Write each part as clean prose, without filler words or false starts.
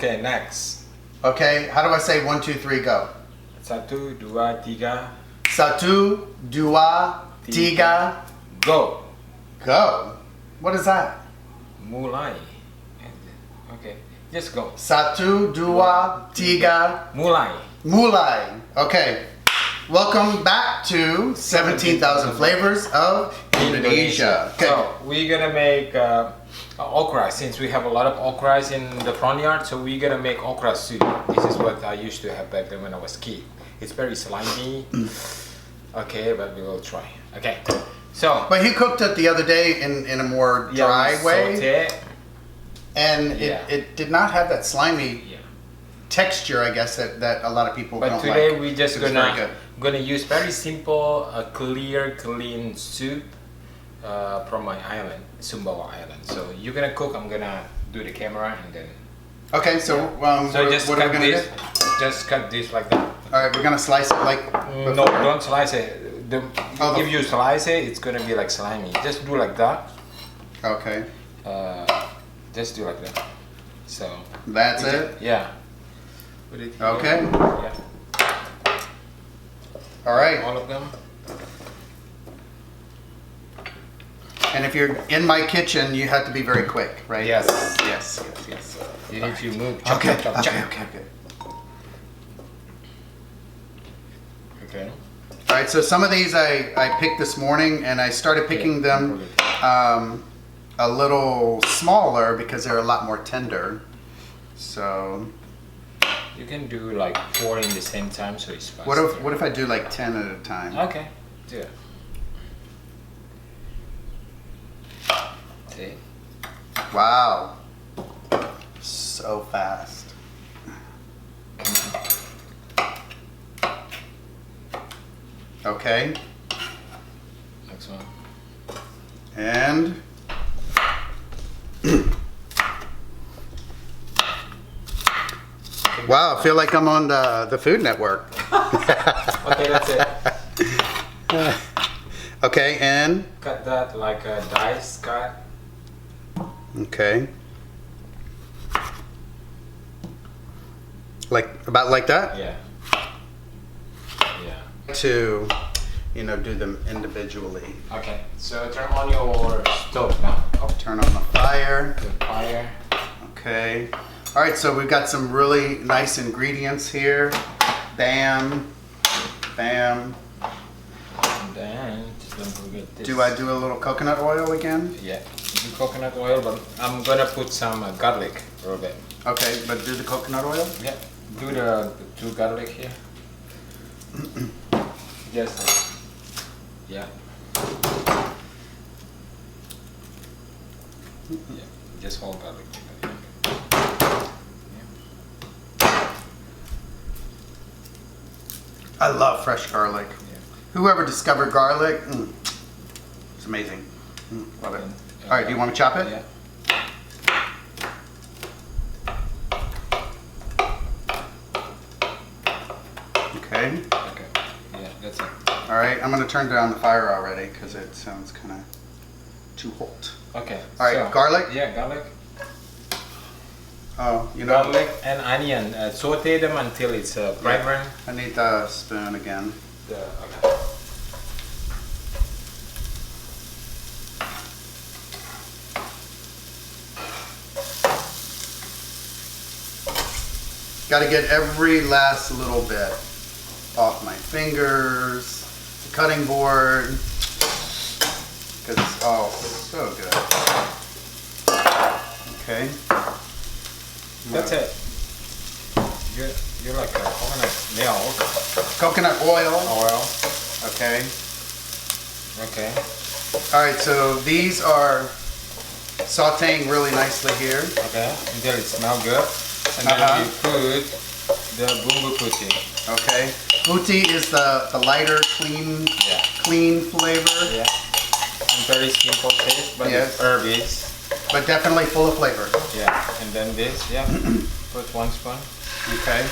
Okay, next. Okay, how do I say 1, 2, 3, go? 1, 2, 3. 1, 2, 3, Go. go. What is that? Mulai. Okay, just go. 1, 2, 3, Mulai. mulai. Okay. Welcome back to 17,000 Flavors of Indonesia. Okay. So we're gonna make okra, since we have a lot of okras in the front yard. So we're gonna make okra soup. This is what I used to have back then when I was a kid. It's very slimy. Okay, but we will try. Okay. So. But he cooked it the other day in a more dry way. Saute. And it did not have that slimy texture, I guess, that a lot of people don't like. But today we just gonna use very simple, clear, clean soup from my island, Sumbawa Island. So you're gonna cook, I'm gonna do the camera, and then. Okay, so so just what are we gonna this, do? Just cut this like that. All right, we're gonna slice it like. No, don't slice it. If you slice it, it's gonna be like slimy. Just do like that. Okay. Just do like that. So. That's it? Yeah. Okay. Yeah. All right. All of them. And if you're in my kitchen, you have to be very quick, right? Yes. You need to move. Okay. Chop. Okay. All right. So some of these I picked this morning, and I started picking them a little smaller because they're a lot more tender. So. You can do like 4 in the same time, so it's fast. What if I do like 10 at a time? Okay, do it. See? Wow, so fast. Okay. Next one. And. Wow, I feel like I'm on the Food Network. Okay, that's it. Okay, and? Cut that like a dice cut. Okay. About like that? Yeah. To, do them individually. Okay, so turn on your stove now. Turn on the fire. The fire. Okay. All right, so we've got some really nice ingredients here. Bam, bam. And then, just don't forget this. Do I do a little coconut oil again? Yeah, do coconut oil, but I'm gonna put some garlic a little bit. Okay, but do the coconut oil? Yeah, do the 2 garlic here. Just, yeah. Yeah, just whole garlic. I love fresh garlic. Yeah. Whoever discovered garlic, it's amazing. Love it. All right, do you want to chop it? Yeah. Okay. Okay. Yeah, that's it. All right, I'm going to turn down the fire already because it sounds kind of too hot. Okay. All right, garlic? Yeah, garlic. Oh, Garlic and onion. Saute them until it's fragrant. I need the spoon again. Okay. Got to get every last little bit off my fingers, the cutting board, because it's all so good. Okay. That's it. You're like a coconut milk. Coconut oil. Oil. Okay. Okay. All right, so these are sauteing really nicely here. Okay. Until it smells good. And then you put the bumbu putih. Okay. Putih is the lighter, clean flavor. Yeah. And very simple taste, but it's herby. But definitely full of flavor. Yeah. And then this, put 1 spoon. Okay.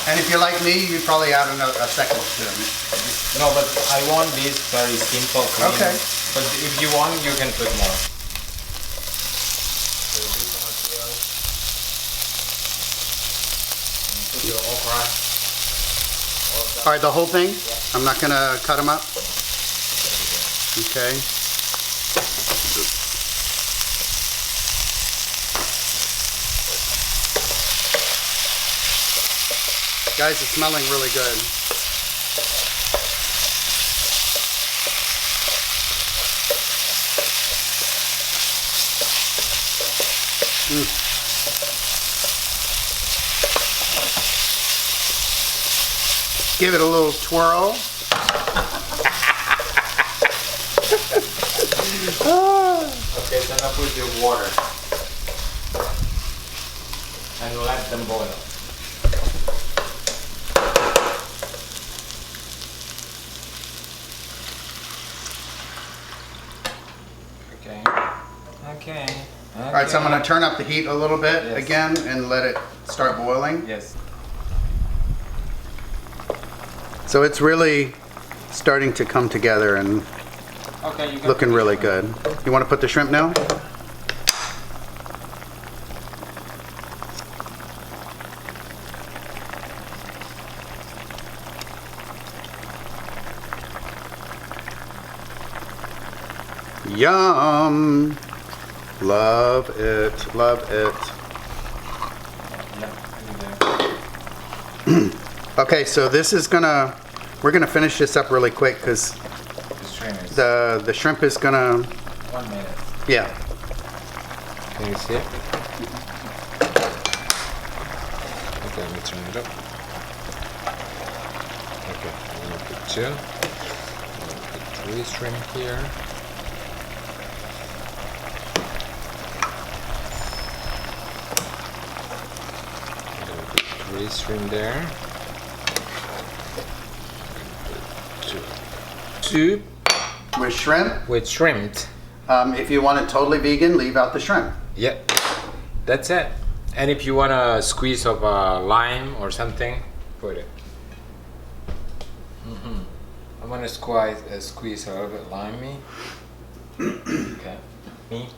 And if you're like me, you probably add a second spoon. No, but I want this very simple, clean. Okay. But if you want, you can put more. your okra. All right, the whole thing? Yeah. I'm not gonna cut them up? Okay. Guys, it's smelling really good. Give it a little twirl. Okay, then I put the water and let them boil. Okay. All right, so I'm going to turn up the heat a little bit again and let it start boiling. Yes. So it's really starting to come together and looking really good. You want to put the shrimp now? Yum! Love it, love it. Okay, so this is we're gonna finish this up really quick because the shrimp is gonna. 1 minute. Yeah. Can you see it? Okay, let me turn it up. Okay, I'm gonna put 2. I'm gonna put 3 shrimp here. Shrimp there. Two. With shrimp? With shrimp. If you want it totally vegan, leave out the shrimp. Yeah, that's it. And if you want a squeeze of lime or something, put it. I'm gonna squeeze a little bit limey. Okay. Me.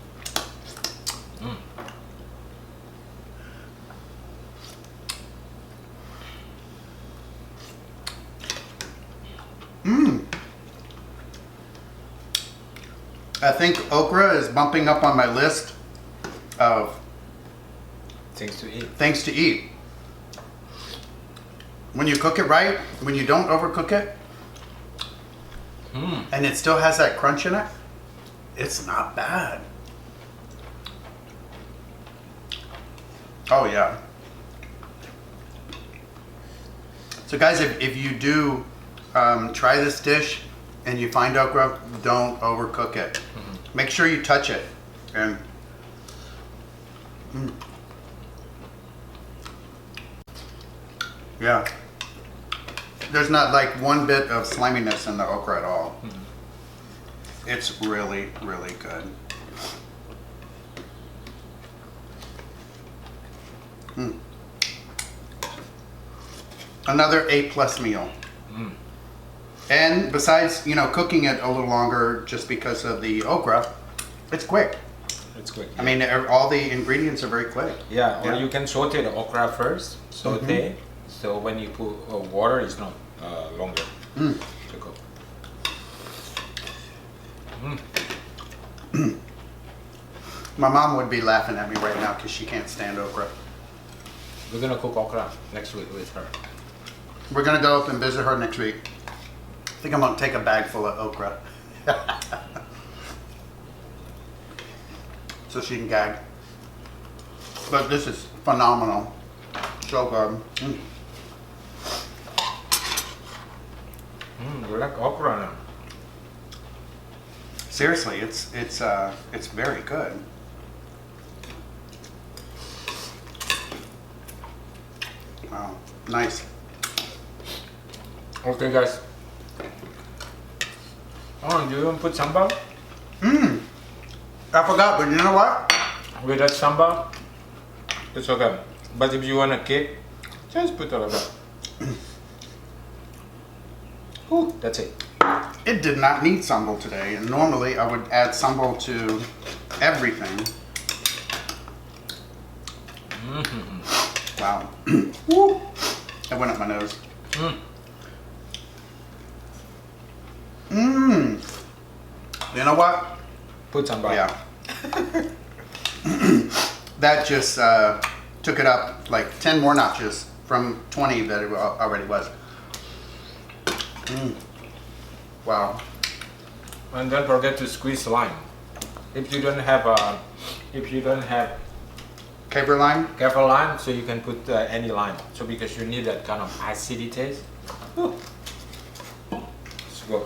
I think okra is bumping up on my list of things to eat. When you cook it right, when you don't overcook it, and it still has that crunch in it, it's not bad. Oh yeah. So guys, if you do try this dish and you find okra, don't overcook it. Make sure you touch it. And yeah, there's not like one bit of sliminess in the okra at all. It's really, really good. Another A+ meal. And besides, you know, cooking it a little longer just because of the okra, it's quick. It's quick. I mean, all the ingredients are very quick. Yeah, or you can saute the okra first, saute. So when you put water, it's not longer to cook. My mom would be laughing at me right now because she can't stand okra. We're gonna cook okra next week with her. We're gonna go up and visit her next week. I think I'm gonna take a bag full of okra. So she can gag. But this is phenomenal. So good. We like okra now. Seriously, it's very good. Wow, nice. Okay, guys. Oh, do you want to put sambal? I forgot, but you know what? With that sambal, it's okay. But if you want a cake, just put a little bit. Ooh, that's it. It did not need sambal today, and normally I would add sambal to everything. Wow. Woo. That went up my nose. You know what? Put some butter. Yeah. That just took it up like 10 more notches from 20 that it already was. Wow. And don't forget to squeeze lime. If you don't have Caper lime? kaffir lime, so you can put any lime. So because you need that kind of acidy taste. It's good.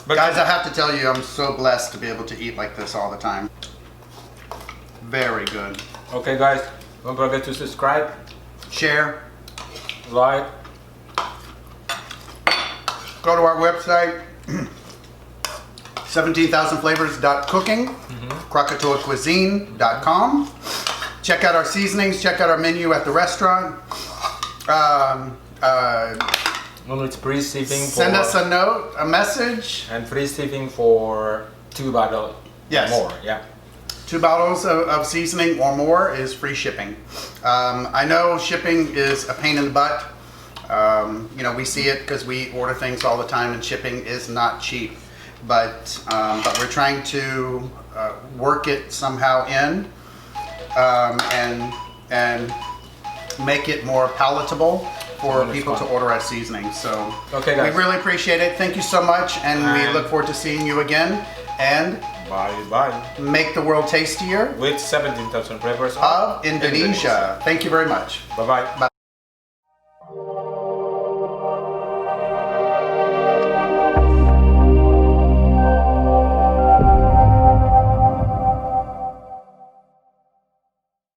But Guys, I have to tell you, I'm so blessed to be able to eat like this all the time. Very good. okay, guys, don't forget to subscribe, Share. like. Go to our website, 17,000flavors.cooking, Krakatoa Check out our seasonings, check out our menu at the restaurant. No, it's free shipping. Send us a note, a message. And free shipping for 2 bottles. Yes. More, yeah. 2 bottles of seasoning or more is free shipping. I know shipping is a pain in the butt. You know, we see it because we order things all the time, and shipping is not cheap. But we're trying to work it somehow in and make it more palatable for people to order our seasonings. So Okay, guys. we really appreciate it. Thank you so much, and we And- look forward to seeing you again. And Bye. make the world tastier With 17,000 flavors of Indonesia. Thank you very much. Bye-bye. Bye.